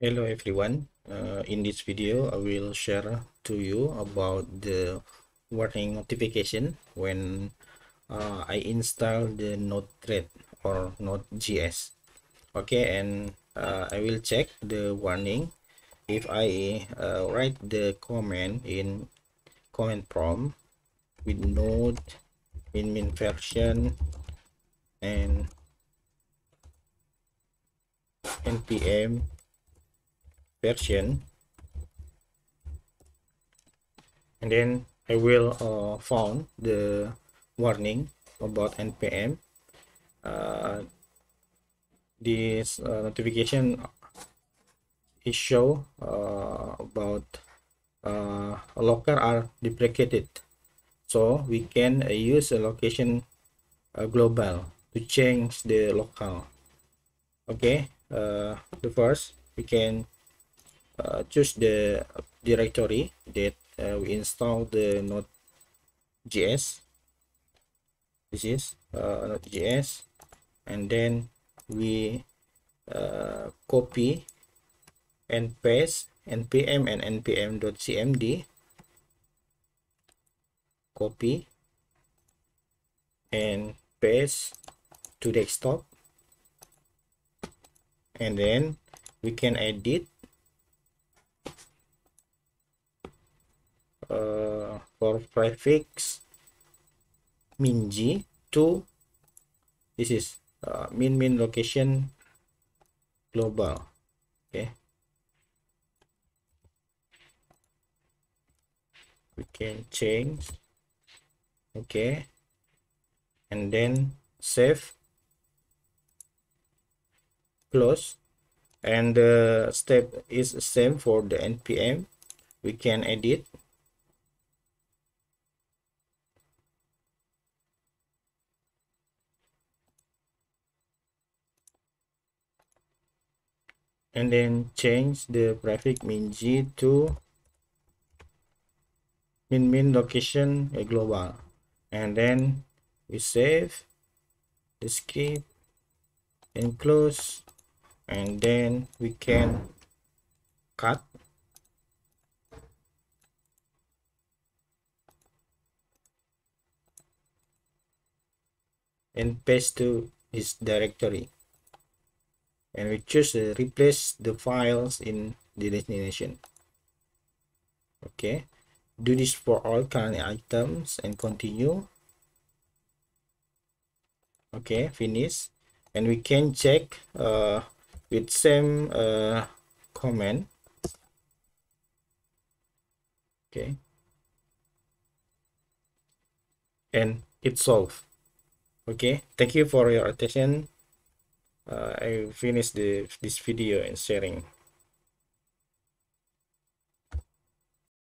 Hello everyone. In this video, I will share to you about the warning notification when I install the Node-RED or Node.js. Okay, and I will check the warning if I write the command in command prompt with node min version and npm version, and then I will found the warning about npm. This notification is show about locker are deprecated, so we can use a location global to change the local. Okay, the first we can choose the directory that we install the Node.js. This is Node.js, and then we copy and paste npm and npm.cmd, copy and paste to desktop, and then we can edit for prefix min-g to this is min location global. Okay, we can change. Okay, and then save, close, and the step is the same for the npm. We can edit, and then change the prefix min-g to min location global, and then we save the script and close, and then we can cut and paste to this directory, and we choose replace the files in the destination. Okay, do this for all current items and continue. Okay, finish, and we can check with same command. Okay, and it's solved. Okay, thank you for your attention. I finished this video and sharing.